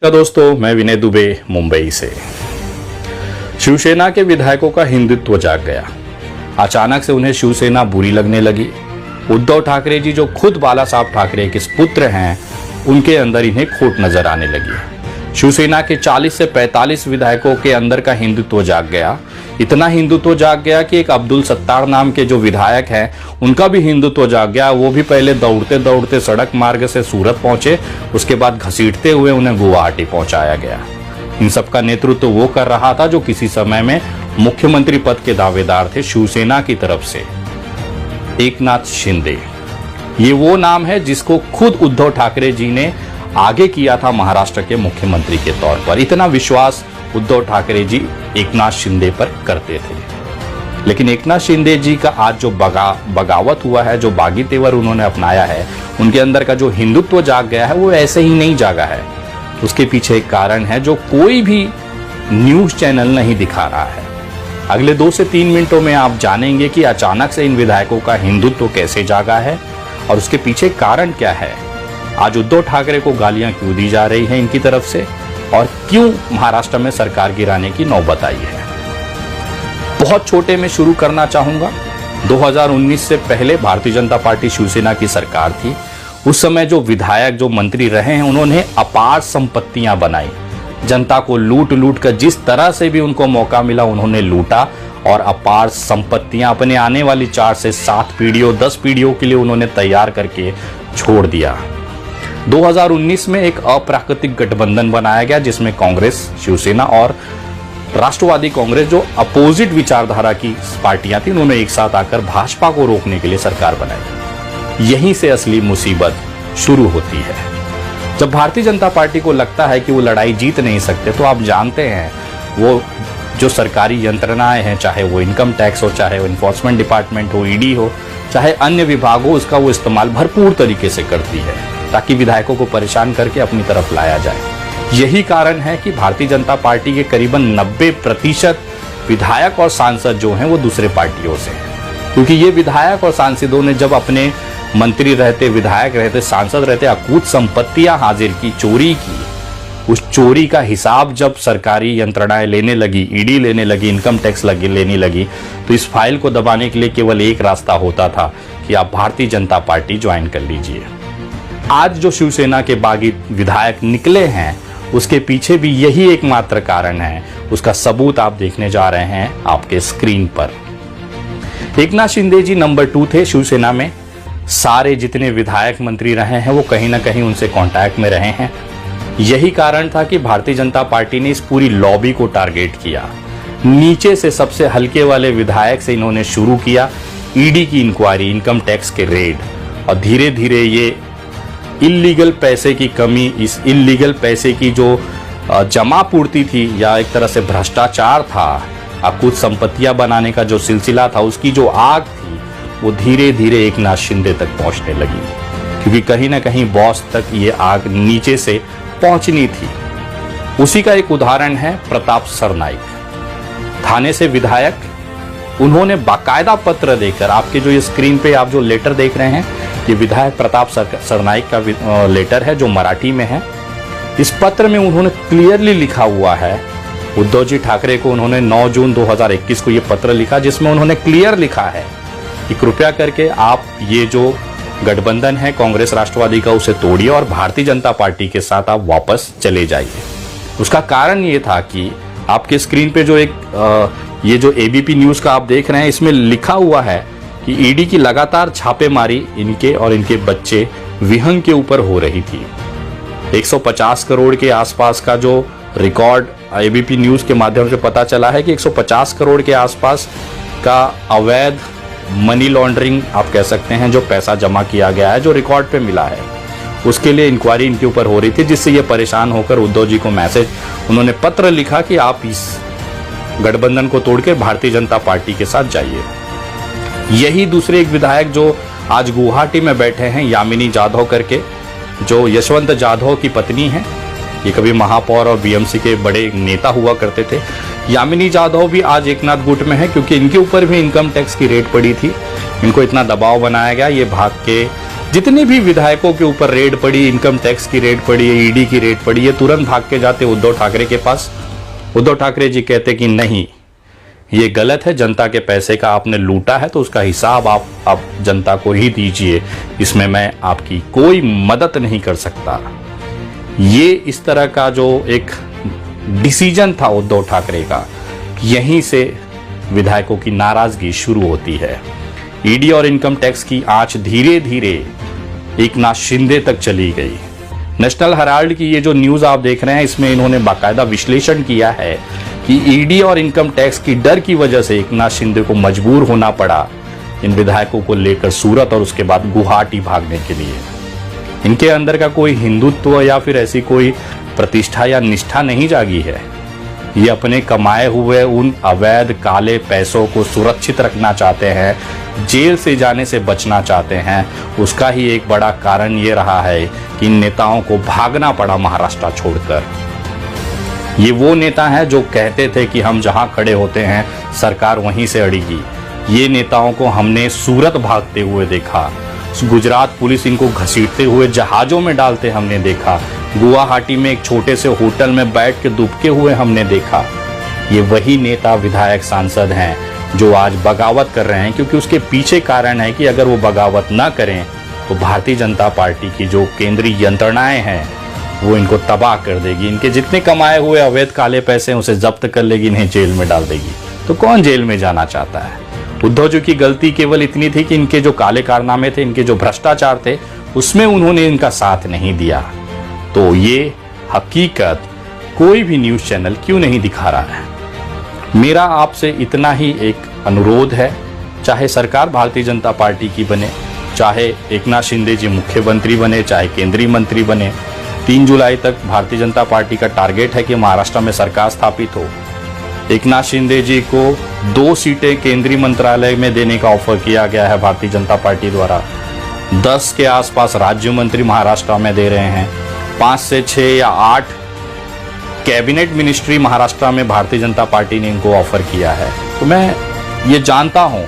दोस्तों, मैं विनय दुबे मुंबई से। शिवसेना के विधायकों का हिंदुत्व जाग गया। अचानक से उन्हें शिवसेना बुरी लगने लगी। उद्धव ठाकरे जी जो खुद बाला साहब ठाकरे के पुत्र हैं, उनके अंदर इन्हें खोट नजर आने लगी। शिवसेना के 40 से 45 विधायकों के अंदर का हिंदुत्व जाग गया। इतना हिंदुत्व जाग गया कि एक अब्दुल सत्तार नाम के जो विधायक हैं, उनका भी हिंदुत्व जाग गया। वो भी पहले दौड़ते दौड़ते सड़क मार्ग से सूरत पहुंचे, उसके बाद घसीटते हुए उन्हें गुवाहाटी पहुंचाया गया। इन सब का नेतृत्व वो कर रहा था जो किसी समय में मुख्यमंत्री पद के दावेदार थे शिवसेना की तरफ से, एकनाथ शिंदे। ये वो नाम है जिसको खुद उद्धव ठाकरे जी ने आगे किया था महाराष्ट्र के मुख्यमंत्री के तौर पर। इतना विश्वास उद्धव ठाकरे जी एकनाथ शिंदे पर करते थे। लेकिन एकनाथ शिंदे जी का आज जो बगावत हुआ है, जो बागी तेवर उन्होंने अपनाया है, उनके अंदर का जो हिंदुत्व जाग गया है, वो ऐसे ही नहीं जागा है। उसके पीछे एक कारण है जो कोई भी न्यूज चैनल नहीं दिखा रहा है। अगले 2 से 3 मिनटों में आप जानेंगे कि अचानक से इन विधायकों का हिंदुत्व कैसे जागा है और उसके पीछे कारण क्या है। आज उद्धव ठाकरे को गालियां क्यों दी जा रही हैं इनकी तरफ से, और क्यों महाराष्ट्र में सरकार गिराने की नौबत आई है। बहुत छोटे में शुरू करना चाहूंगा। 2019 से पहले भारतीय जनता पार्टी शिवसेना की सरकार थी। उस समय जो विधायक, जो मंत्री रहे हैं, उन्होंने अपार संपत्तियां बनाई। जनता को लूट लूट कर जिस तरह से भी उनको मौका मिला उन्होंने लूटा और अपार संपत्तियां अपने आने वाली 4 से 7 पीढ़ियों, 10 पीढ़ियों के लिए उन्होंने तैयार करके छोड़ दिया। 2019 में एक अप्राकृतिक गठबंधन बनाया गया जिसमें कांग्रेस, शिवसेना और राष्ट्रवादी कांग्रेस, जो अपोजिट विचारधारा की पार्टियां थी, उन्होंने एक साथ आकर भाजपा को रोकने के लिए सरकार बनाई। यहीं से असली मुसीबत शुरू होती है। जब भारतीय जनता पार्टी को लगता है कि वो लड़ाई जीत नहीं सकते, तो आप जानते हैं वो जो सरकारी यंत्रणाएं हैं, चाहे वो इनकम टैक्स हो, चाहे वो इन्फोर्समेंट डिपार्टमेंट हो, ईडी हो, चाहे अन्य विभाग हो, उसका वो इस्तेमाल भरपूर तरीके से करती है ताकि विधायकों को परेशान करके अपनी तरफ लाया जाए। यही कारण है कि भारतीय जनता पार्टी के करीबन 90% विधायक और सांसद जो हैं वो दूसरे पार्टियों से हैं, क्योंकि ये विधायक और सांसदों ने जब अपने मंत्री रहते, विधायक रहते, सांसद रहते अकूत संपत्तियां हाजिर की, चोरी की, उस चोरी का हिसाब जब सरकारी यंत्रणाएं लेने लगी, ईडी लेने लगी, इनकम टैक्स लेने लगी, तो इस फाइल को दबाने के लिए केवल एक रास्ता होता था कि आप भारतीय जनता पार्टी ज्वाइन कर लीजिए। आज जो शिवसेना के बागी विधायक निकले हैं, उसके पीछे भी यही एकमात्र कारण है। उसका सबूत आप देखने जा रहे हैं आपके स्क्रीन पर। एकनाथ शिंदे जी नंबर 2 थे शिवसेना में। सारे जितने विधायक मंत्री रहे हैं वो कहीं ना कहीं उनसे कांटेक्ट में रहे हैं। यही कारण था कि भारतीय जनता पार्टी ने इस पूरी लॉबी को टारगेट किया। नीचे से सबसे हल्के वाले विधायक से इन्होंने शुरू किया ईडी की इंक्वायरी, इनकम टैक्स के रेड, और धीरे धीरे ये इल्लीगल पैसे की कमी, इस इल्लीगल पैसे की जो जमा पूर्ति थी या एक तरह से भ्रष्टाचार था, अकूत संपत्तियां बनाने का जो सिलसिला था, उसकी जो आग थी वो धीरे धीरे एकनाथ शिंदे तक पहुंचने लगी, क्योंकि कहीं ना कहीं बॉस तक ये आग नीचे से पहुंचनी थी। उसी का एक उदाहरण है प्रताप सरनाइक, थाने से विधायक। उन्होंने बाकायदा पत्र देकर, आपके जो ये स्क्रीन पे आप जो लेटर देख रहे हैं, ये विधायक प्रताप सरनाइक का लेटर है जो मराठी में है। इस पत्र में उन्होंने क्लियरली लिखा हुआ है, उद्धव जी ठाकरे को उन्होंने 9 जून 2021 को ये पत्र लिखा, जिसमें उन्होंने क्लियर लिखा है कि कृपया करके आप ये जो गठबंधन है कांग्रेस राष्ट्रवादी का, उसे तोड़िए और भारतीय जनता पार्टी के साथ आप वापस चले जाइए। उसका कारण ये था कि आपके स्क्रीन पे जो एक ये जो एबीपी न्यूज का आप देख रहे हैं, इसमें लिखा हुआ है कि ईडी की लगातार छापेमारी इनके और इनके बच्चे विहंग के ऊपर हो रही थी। 150 करोड़ के आसपास का जो रिकॉर्ड एबीपी न्यूज के माध्यम से पता चला है कि 150 करोड़ के आसपास का अवैध मनी लॉन्ड्रिंग आप कह सकते हैं, जो पैसा जमा किया गया है, जो रिकॉर्ड पे मिला है, उसके लिए इंक्वायरी इनके ऊपर हो रही थी, जिससे ये परेशान होकर उद्धव जी को मैसेज, उन्होंने पत्र लिखा कि आप इस गठबंधन को तोड़कर भारतीय जनता पार्टी के साथ जाइए। यही दूसरे एक विधायक जो आज गुवाहाटी में बैठे हैं, यामिनी जाधव करके, जो यशवंत जाधव की पत्नी है, ये कभी महापौर और बीएमसी के बड़े नेता हुआ करते थे। यामिनी जाधव भी आज एकनाथ गुट में है, क्योंकि इनके ऊपर भी इनकम टैक्स की रेड पड़ी थी। इनको इतना दबाव बनाया गया, ये भाग के जितनी भी विधायकों के ऊपर रेड पड़ी, इनकम टैक्स की रेड पड़ी, ईडी की रेड पड़ी, ये तुरंत भाग के जाते उद्धव ठाकरे के पास। उद्धव ठाकरे जी कहते कि नहीं, ये गलत है, जनता के पैसे का आपने लूटा है तो उसका हिसाब आप जनता को ही दीजिए, इसमें मैं आपकी कोई मदद नहीं कर सकता। ये इस तरह का जो एक डिसीजन था उद्धव ठाकरे का, यहीं से विधायकों की नाराजगी शुरू होती है। ईडी और इनकम टैक्स की आंच धीरे धीरे एकनाथ शिंदे तक चली गई। नेशनल हेराल्ड की ये जो न्यूज आप देख रहे हैं, इसमें इन्होंने बाकायदा विश्लेषण किया है कि ईडी और इनकम टैक्स की डर की वजह से एकनाथ शिंदे को मजबूर होना पड़ा इन विधायकों को लेकर सूरत और उसके बाद गुवाहाटी भागने के लिए। इनके अंदर का कोई हिंदुत्व या फिर ऐसी कोई प्रतिष्ठा या निष्ठा नहीं जागी है। ये अपने कमाए हुए उन अवैध काले पैसों को सुरक्षित रखना चाहते हैं, जेल से जाने से बचना चाहते हैं। उसका ही एक बड़ा कारण ये रहा है कि इन नेताओं को भागना पड़ा महाराष्ट्र छोड़कर। ये वो नेता हैं जो कहते थे कि हम जहां खड़े होते हैं सरकार वहीं से अड़ेगी। ये नेताओं को हमने सूरत भागते हुए देखा, गुजरात पुलिस इनको घसीटते हुए जहाजों में डालते हमने देखा, गुवाहाटी में एक छोटे से होटल में बैठ के दुबके हुए हमने देखा। ये वही नेता, विधायक, सांसद हैं जो आज बगावत कर रहे हैं, क्योंकि उसके पीछे कारण है कि अगर वो बगावत ना करें तो भारतीय जनता पार्टी की जो केंद्रीय यंत्रणाएं हैं वो इनको तबाह कर देगी। इनके जितने कमाए हुए अवैध काले पैसे उसे जब्त कर लेगी, इन्हें जेल में डाल देगी। तो कौन जेल में जाना चाहता है? उद्धव जी की गलती केवल इतनी थी कि इनके जो काले कारनामे थे, इनके जो भ्रष्टाचार थे, उसमें उन्होंने इनका साथ नहीं दिया। तो ये हकीकत कोई भी न्यूज़ चैनल क्यों नहीं दिखा रहा है? मेरा आपसे इतना ही एक अनुरोध है, चाहे सरकार भारतीय जनता पार्टी की बने, चाहे एकनाथ शिंदे जी मुख्यमंत्री बने, चाहे केंद्रीय मंत्री बने, 3 जुलाई तक भारतीय जनता पार्टी का टारगेट है कि महाराष्ट्र में सरकार स्थापित हो। एकनाथ शिंदे जी को 2 सीटें केंद्रीय मंत्रालय में देने का ऑफर किया गया है भारतीय जनता पार्टी द्वारा। 10 के आसपास राज्य मंत्री महाराष्ट्र में दे रहे हैं। 5 से 6 या 8 कैबिनेट मिनिस्ट्री महाराष्ट्र में भारतीय जनता पार्टी ने इनको ऑफर किया है। तो मैं ये जानता हूं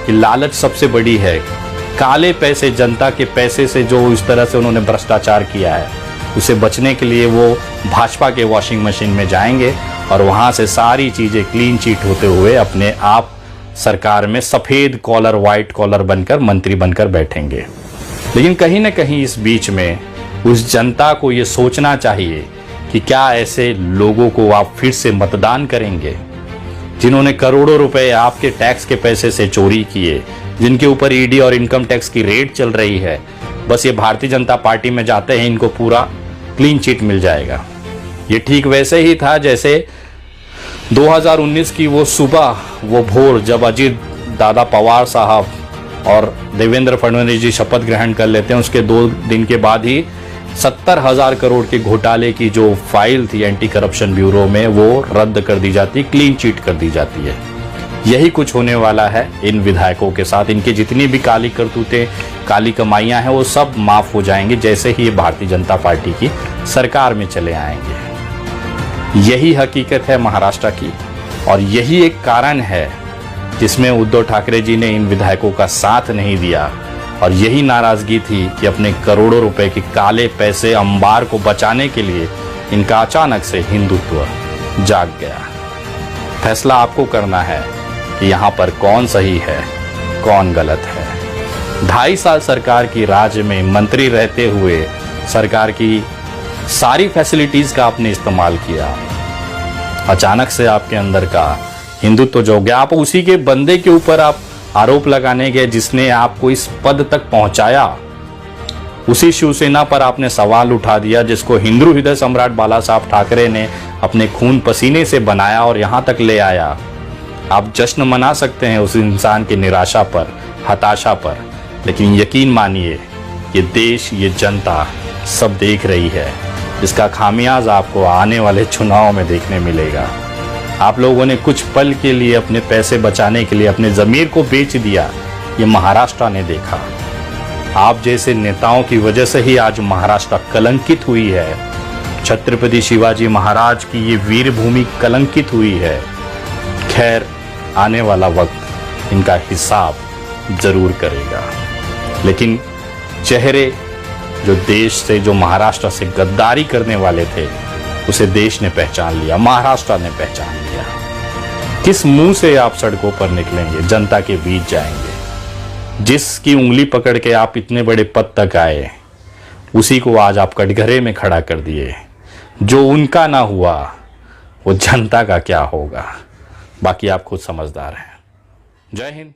कि लालच सबसे बड़ी है। काले पैसे, जनता के पैसे से जो इस तरह से उन्होंने भ्रष्टाचार किया है, उसे बचने के लिए वो भाजपा के वॉशिंग मशीन में जाएंगे और वहां से सारी चीजें क्लीन चीट होते हुए अपने आप सरकार में सफेद कॉलर, व्हाइट कॉलर बनकर मंत्री बनकर बैठेंगे। लेकिन कहीं ना कहीं इस बीच में उस जनता को ये सोचना चाहिए कि क्या ऐसे लोगों को आप फिर से मतदान करेंगे जिन्होंने करोड़ों रुपए आपके टैक्स के पैसे से चोरी किए, जिनके ऊपर ईडी और इनकम टैक्स की रेड चल रही है। बस ये भारतीय जनता पार्टी में जाते हैं, इनको पूरा क्लीन चिट मिल जाएगा। ये ठीक वैसे ही था जैसे 2019 की वो सुबह, वो भोर, जब अजीत दादा पवार साहब और देवेंद्र फडणवीस जी शपथ ग्रहण कर लेते हैं, उसके 2 दिन के बाद ही 70,000 करोड़ के घोटाले की जो फाइल थी एंटी करप्शन ब्यूरो में, वो रद्द कर दी जाती, क्लीन चिट कर दी जाती है। यही कुछ होने वाला है इन विधायकों के साथ। इनकी जितनी भी काली करतूतें, काली कमाइयां हैं, वो सब माफ हो जाएंगे जैसे ही ये भारतीय जनता पार्टी की सरकार में चले आएंगे। यही हकीकत है महाराष्ट्र की, और यही एक कारण है जिसमें उद्धव ठाकरे जी ने इन विधायकों का साथ नहीं दिया। और यही नाराजगी थी कि अपने करोड़ों रुपए के काले पैसे अंबार को बचाने के लिए इनका अचानक से हिंदुत्व जाग गया। फैसला आपको करना है कि यहाँ पर कौन सही है, कौन गलत है। 2.5 साल सरकार की राज में मंत्री रहते हुए सरकार की सारी फैसिलिटीज का आपने इस्तेमाल किया। अचानक से आपके अंदर का हिंदुत्व जो गया, आप उसी के बंदे के ऊपर आप आरोप लगाने गए जिसने आपको इस पद तक पहुंचाया। उसी शिवसेना पर आपने सवाल उठा दिया जिसको हिंदू हृदय सम्राट बाला साहब ठाकरे ने अपने खून पसीने से बनाया और यहां तक ले आया। आप जश्न मना सकते हैं उस इंसान की निराशा पर, हताशा पर, लेकिन यकीन मानिए ये देश, ये जनता सब देख रही है। इसका खामियाजा आपको आने वाले चुनाव में देखने मिलेगा। आप लोगों ने कुछ पल के लिए अपने पैसे बचाने के लिए अपने ज़मीर को बेच दिया, ये महाराष्ट्र ने देखा। आप जैसे नेताओं की वजह से ही आज महाराष्ट्र कलंकित हुई है। छत्रपति शिवाजी महाराज की ये वीर भूमि कलंकित हुई है। खैर, आने वाला वक्त इनका हिसाब जरूर करेगा, लेकिन चेहरे जो देश से, जो महाराष्ट्र से गद्दारी करने वाले थे, उसे देश ने पहचान लिया, महाराष्ट्र ने पहचान लिया। किस मुंह से आप सड़कों पर निकलेंगे, जनता के बीच जाएंगे? जिसकी उंगली पकड़ के आप इतने बड़े पद तक आए, उसी को आज आप कटघरे में खड़ा कर दिए। जो उनका ना हुआ वो जनता का क्या होगा? बाकी आप खुद समझदार हैं। जय हिंद।